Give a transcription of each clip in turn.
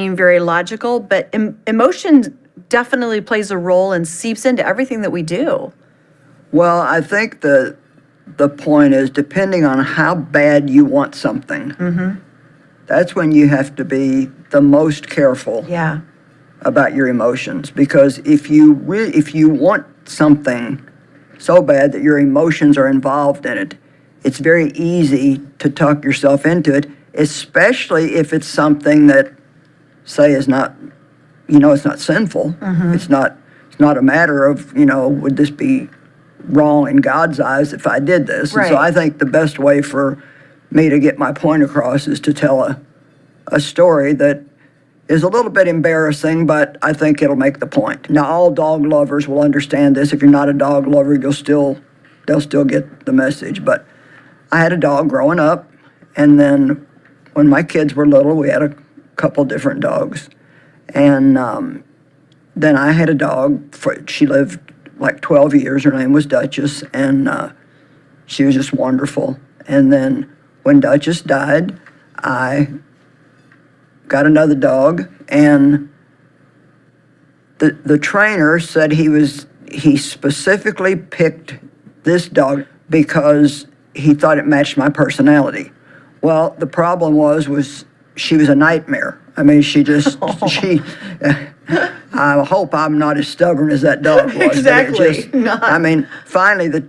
being very logical, but emotion definitely plays a role and seeps into everything that we do. Well, I think the point is, depending on how bad you want something, that's when you have to be the most careful Yeah. about your emotions. Because if you want something so bad that your emotions are involved in it, it's very easy to talk yourself into it, especially if it's something that, say, is not, it's not sinful. It's not a matter of, would this be wrong in God's eyes if I did this? Right. And so I think the best way for me to get my point across is to tell a story that is a little bit embarrassing, but I think it'll make the point. Now, all dog lovers will understand this. If you're not a dog lover, they'll still get the message. But I had a dog growing up, and then when my kids were little, we had a couple different dogs. And then I had a dog, she lived like 12 years. Her name was Duchess, and she was just wonderful. And then when Duchess died, I got another dog, and the trainer said he specifically picked this dog because he thought it matched my personality. Well, the problem was she was a nightmare. I mean, I hope I'm not as stubborn as that dog was. Exactly. Finally,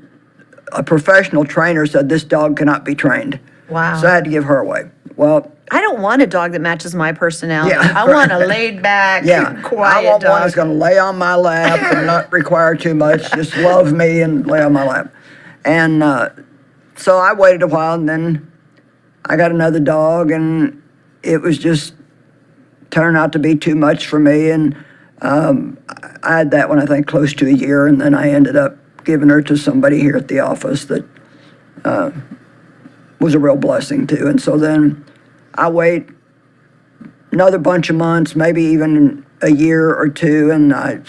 a professional trainer said this dog cannot be trained. Wow. So I had to give her away. Well, I don't want a dog that matches my personality. Yeah, I want a laid back, quiet I want dog. one that's going to lay on my lap and not require too much, just love me and lay on my lap. And so I waited a while, and then I got another dog, and it was just turned out to be too much for me. And I had that one, I think, close to a year, and then I ended up giving her to somebody here at the office that was a real blessing too. And so then I wait another bunch of months, maybe even a year or two, and I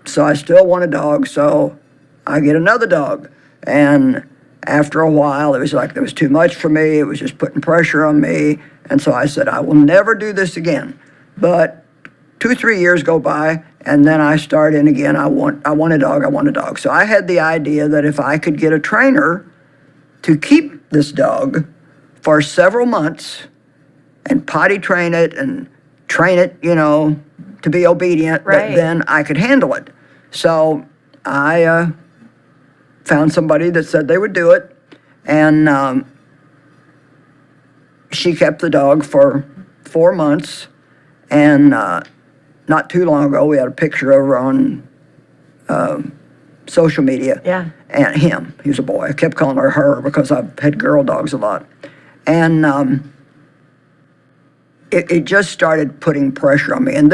still want a dog, so I get another dog. And after a while, it was like there was too much for me. It was just putting pressure on me. And so I said, I will never do this again. But 2-3 years go by, and then I start in again. I want a dog. So I had the idea that if I could get a trainer to keep this dog for several months and potty train it and train it, to be obedient, Right. then I could handle it. So I found somebody that said they would do it, and she kept the dog for 4 months, and not too long ago, we had a picture of her on social media. Yeah. And him, he was a boy. I kept calling her because I've had girl dogs a lot. And it just started putting pressure on me. And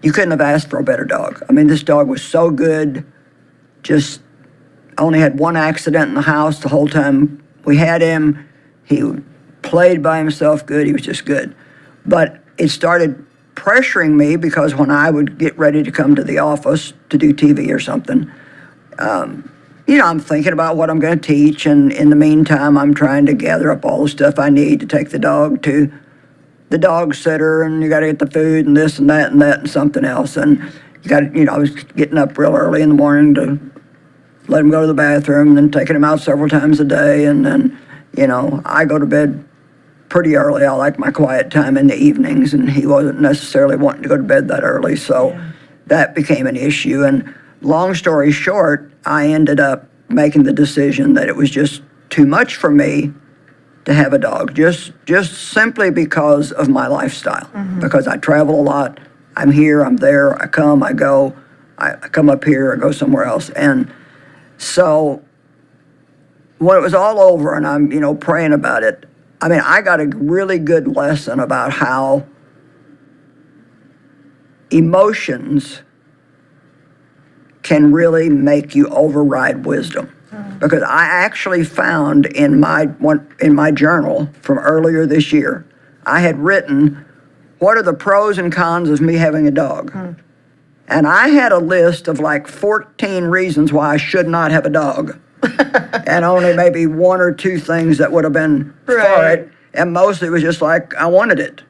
you couldn't have asked for a better dog. I mean, this dog was so good. Just only had one accident in the house the whole time we had him. He played by himself good. He was just good. But it started pressuring me because when I would get ready to come to the office to do TV or something, I'm thinking about what I'm going to teach, and in the meantime, I'm trying to gather up all the stuff I need to take the dog to the dog sitter, and you got to get the food and this and that and something else, and I was getting up real early in the morning to let him go to the bathroom, and then taking him out several times a day, and then, I go to bed pretty early. I like my quiet time in the evenings, and he wasn't necessarily wanting to go to bed that early, so that became an issue. And long story short, I ended up making the decision that it was just too much for me to have a dog, just simply because of my lifestyle, because I travel a lot. I'm here, I'm there, I come, I go, I come up here, I go somewhere else. And so when it was all over and I'm, praying about it, I got a really good lesson about how emotions can really make you override wisdom. Because I actually found in my journal from earlier this year, I had written, what are the pros and cons of me having a dog? And I had a list of like 14 reasons why I should not have a dog. And only maybe 1 or 2 things that would have been for it. And mostly it was just like, I wanted it.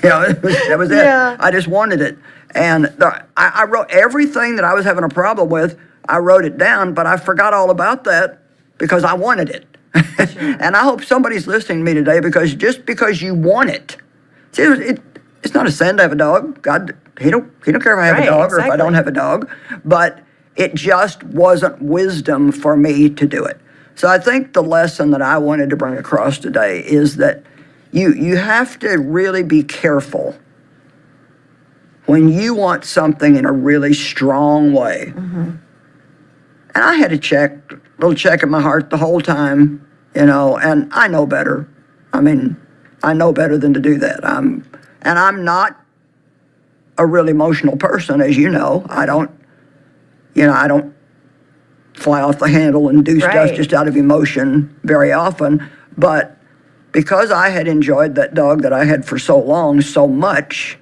That was it. Yeah. I just wanted it. And I wrote everything that I was having a problem with, I wrote it down, but I forgot all about that because I wanted it. And I hope somebody's listening to me today, because just because you want it, see, it's not a sin to have a dog. God, he don't care if I have a Right, dog or if I exactly. don't have a dog, but it just wasn't wisdom for me to do it. So I think the lesson that I wanted to bring across today is that you have to really be careful when you want something in a really strong way. Mm-hmm. And I had a little check in my heart the whole time, and I know better. I mean, I know better than to do that. I'm not a real emotional person, as you know. I don't fly off the handle and do stuff Right. just out of emotion very often. But because I had enjoyed that dog that I had for so long, so much,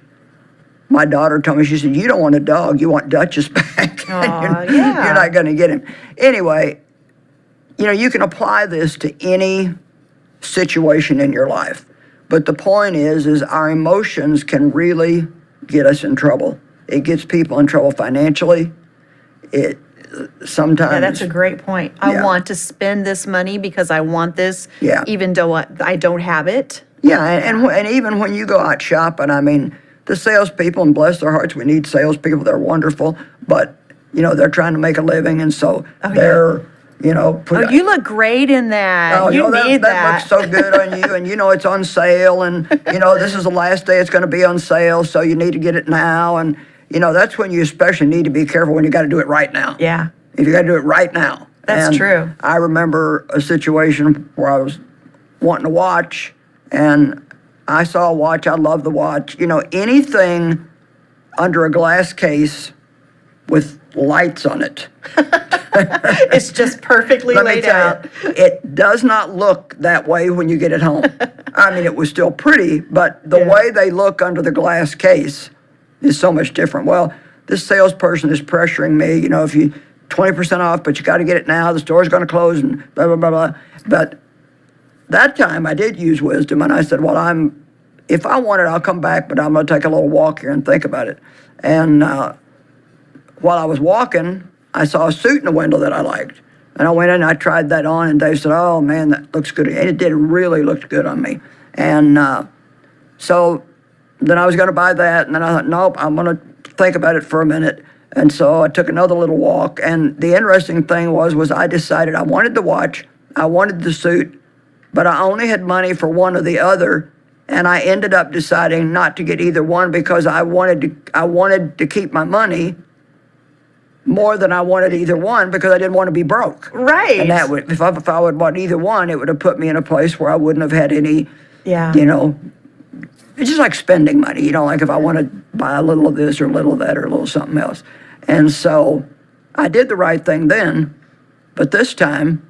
my daughter told me, she said, "You don't want a dog, you want Duchess back." Aw, you're, yeah. you're not going to get him. Anyway, you can apply this to any situation in your life. But the point is our emotions can really get us in trouble. It gets people in trouble financially. It sometimes. Yeah, that's a great point. I Yeah. want to spend this money because I want this, Yeah. even though I don't have it. Yeah, and even when you go out shopping, I mean, the salespeople, and bless their hearts, we need salespeople. They're wonderful, but they're trying to make a living, and so they're Oh, you look great in that. Oh, you need that looks so good on you, and it's on sale, and this is the last day it's going to be on sale, so you need to get it now, and that's when you especially need to be careful, when you got to do it right now. Yeah. If you got to do it right now. That's And true. I remember a situation where I was wanting a watch, and I saw a watch. I love the watch. Anything under a glass case with lights on it. It's just perfectly Let me laid tell out. you, it does not look that way when you get it home. I mean, it was still pretty, but the Yeah. way they look under the glass case is so much different. Well, this salesperson is pressuring me, if you 20% off, but you got to get it now. The store's going to close and blah, blah, blah, blah. But that time I did use wisdom, and I said, well, if I want it, I'll come back, but I'm going to take a little walk here and think about it. And while I was walking, I saw a suit in the window that I liked. And I went in and I tried that on, and Dave said, "Oh, man, that looks good." And it did really look good on me. And so then I was going to buy that, and then I thought, nope, I'm going to think about it for a minute. And so I took another little walk, and the interesting thing was I decided I wanted the watch, I wanted the suit, but I only had money for one or the other, and I ended up deciding not to get either one because I wanted to keep my money more than I wanted either one, because I didn't want to be broke. Right. And that would, if I would bought either one, it would have put me in a place where I wouldn't have had any, Yeah. It's just like spending money, like if I want to buy a little of this or a little of that or a little something else. And so I did the right thing then, but this time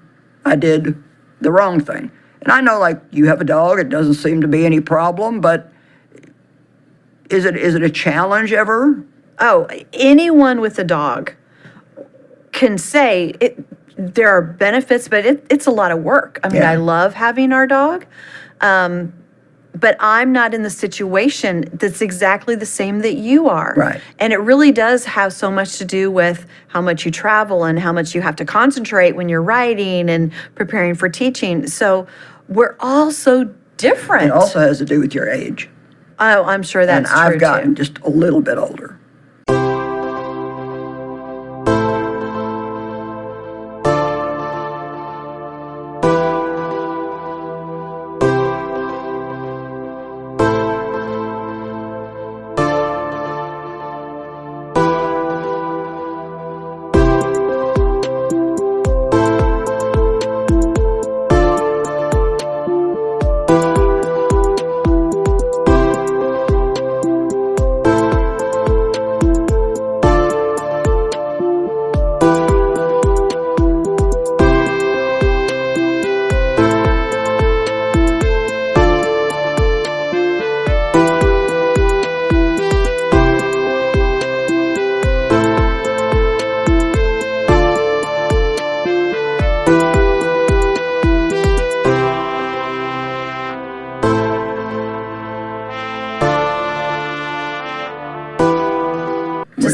I did the wrong thing. And I know, like, you have a dog, it doesn't seem to be any problem, but is it a challenge ever? Oh, anyone with a dog can say there are benefits, but it's a lot of work. I mean, Yeah. I love having our dog, but I'm not in the situation that's exactly the same that you are. Right. And it really does have so much to do with how much you travel and how much you have to concentrate when you're writing and preparing for teaching. So we're all so different. It also has to do with your age. Oh, I'm sure And that's true I've gotten too. just a little bit older.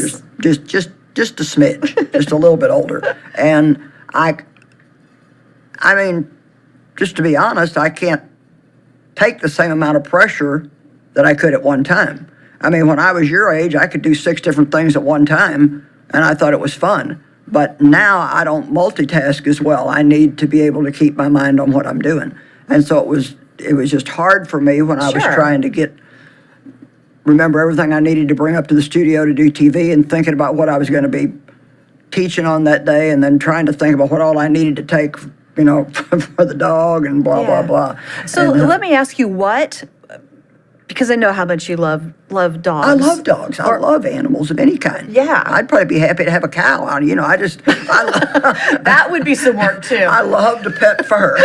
were just a smidge, just a little bit older. And I mean, just to be honest, I can't take the same amount of pressure that I could at one time. I mean, when I was your age, I could do 6 different things at one time, and I thought it was fun. But now I don't multitask as well. I need to be able to keep my mind on what I'm doing. And so it was just hard for me when I was Sure. trying to remember everything I needed to bring up to the studio to do TV, and thinking about what I was going to be teaching on that day, and then trying to think about what all I needed to take, for the dog and blah, blah, Yeah. blah. So And, let me ask you because I know how much you love dogs. I love dogs. I love animals of any kind. Yeah. I'd probably be happy to have a cow. That would be some work too. I love to pet fur.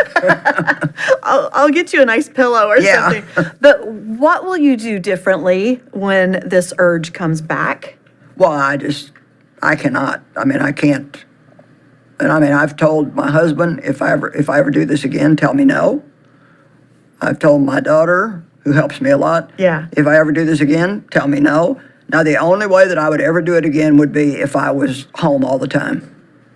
I'll get you a nice pillow or Yeah. something. But what will you do differently when this urge comes back? Well, I cannot. I mean, I can't. And I mean, I've told my husband, if I ever do this again, tell me no. I've told my daughter, who helps me a lot, Yeah. if I ever do this again, tell me no. Now, the only way that I would ever do it again would be if I was home all the time.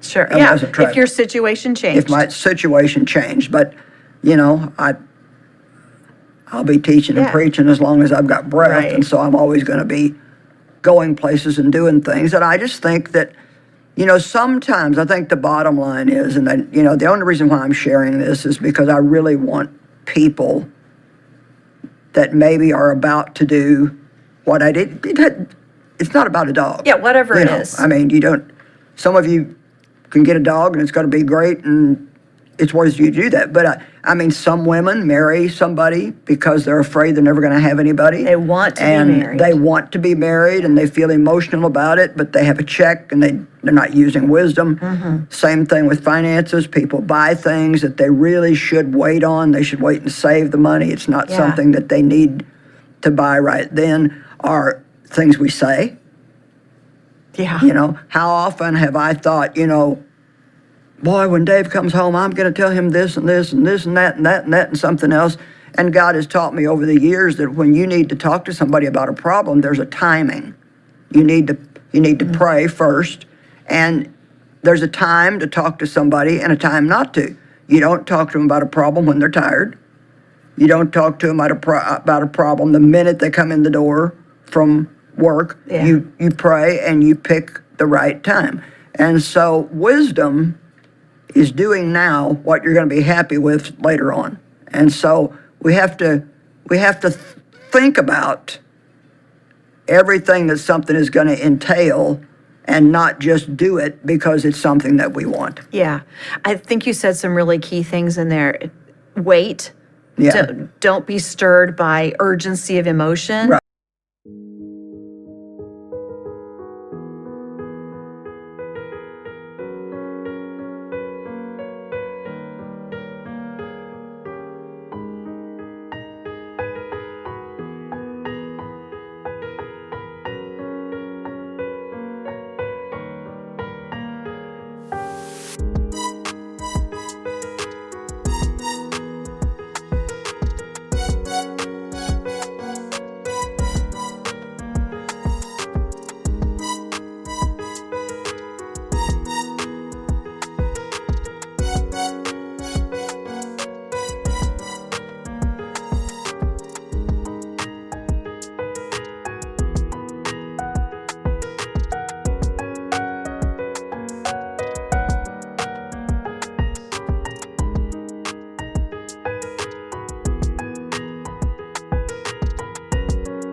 Sure. I Yeah. wasn't If traveling. your situation changed. If my situation changed. But, I'll be teaching and Yeah. preaching as long as I've got breath. Right. And so I'm always going to be going places and doing things. And I just think that, sometimes I think the bottom line is, and then, the only reason why I'm sharing this is because I really want people that maybe are about to do what I did. It's not about a dog. Yeah, whatever it is. I mean, some of you can get a dog and it's going to be great and it's worth you to do that. But I mean, some women marry somebody because they're afraid they're never going to have anybody. They want to be and married. they want to be married and they feel emotional about it, but they have a check and they're not using wisdom. Mm-hmm. Same thing with finances. People buy things that they really should wait on. They should wait and save the money. It's not Yeah. something that they need to buy right then, or things we say. Yeah. How often have I thought, boy, when Dave comes home, I'm going to tell him this and this and this and that and that and that and something else. And God has taught me over the years that when you need to talk to somebody about a problem, there's a timing. You need to pray first, and there's a time to talk to somebody and a time not to. You don't talk to them about a problem when they're tired. You don't talk to them about a problem the minute they come in the door from work. Yeah. You pray and you pick the right time. And so wisdom is doing now what you're going to be happy with later on. And so we have to think about everything that something is going to entail and not just do it because it's something that we want. Yeah. I think you said some really key things in there. Wait. Yeah. Don't be stirred by urgency of emotion.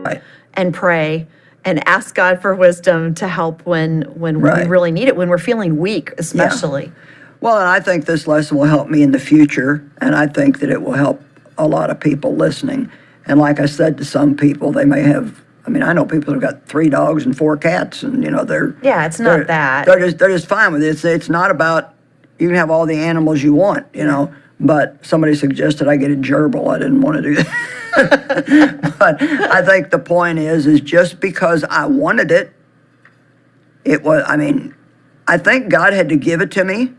Right. And pray and ask God for wisdom to help when we Right. really need it, when we're feeling weak, especially. Well, and I think this lesson will help me in the future, and I think that it will help a lot of people listening. And like I said to some people, they may have, I know people who've got 3 dogs and 4 cats, and they're Yeah, it's not that. they're just fine with it. It's not about you can have all the animals you want, But somebody suggested I get a gerbil. I didn't want to do that. But I think the point is just because I wanted it, I think God had to give it to me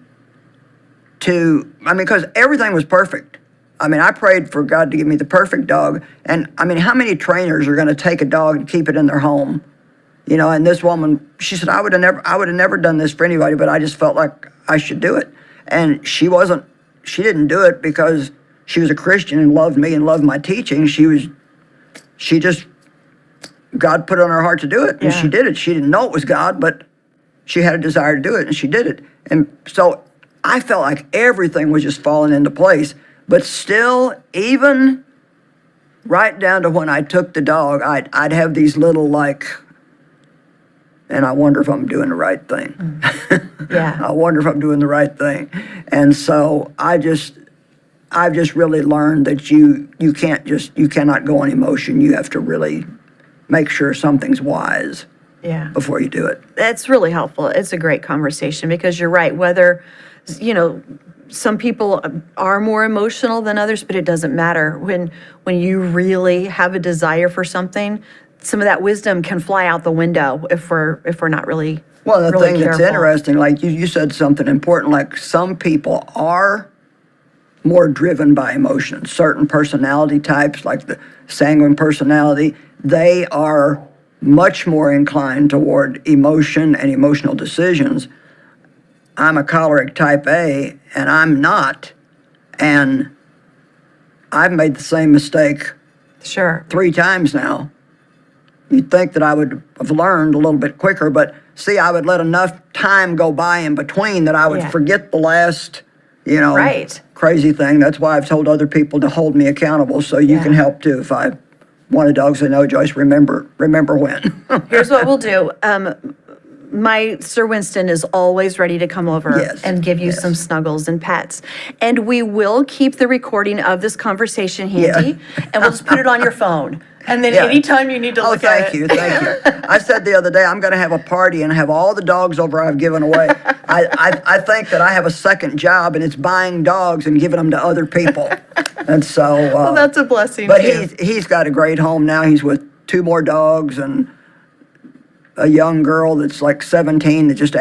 because everything was perfect. I prayed for God to give me the perfect dog. And how many trainers are going to take a dog and keep it in their home You know, and this woman, she said, I would have never done this for anybody, but I just felt like I should do it. And she didn't do it because she was a Christian and loved me and loved my teaching. She just, God put it on her heart to do it, and she did it. She didn't know it was God, but she had a desire to do it, and she did it. And so I felt like everything was just falling into place. But still, even right down to when I took the dog, I'd have these little and I wonder if I'm doing the right thing. Yeah. I wonder if I'm doing the right thing. And so I've just really learned that you cannot go on emotion. You have to really make sure something's wise before you do it. That's really helpful. It's a great conversation because you're right. Whether, some people are more emotional than others, but it doesn't matter. When you really have a desire for something, some of that wisdom can fly out the window if we're not really Well, the really thing careful. that's interesting, like you said something important, like some people are more driven by emotion. Certain personality types, like the sanguine personality, they are much more inclined toward emotion and emotional decisions. I'm a choleric type A, and I'm not. And I've made the same mistake Sure. 3 times now. You'd think that I would have learned a little bit quicker, but see, I would let enough time go by in between that I would forget the last, Right. crazy thing. That's why I've told other people to hold me accountable, so you can help too. If I want a dog, say, no, Joyce, remember when. Here's what we'll do. My Sir Winston is always ready to come over Yes, and give you yes. some snuggles and pets. And we will keep the recording of this conversation handy, and we'll just put it on your phone. And then Yeah. anytime you need to look at it. Thank you. I said the other day, I'm going to have a party and have all the dogs over I've given away. I think that I have a second job, and it's buying dogs and giving them to other people. And so. Well, that's a blessing, But too. he's got a great home now. He's with 2 more dogs and a young girl that's like 17 that just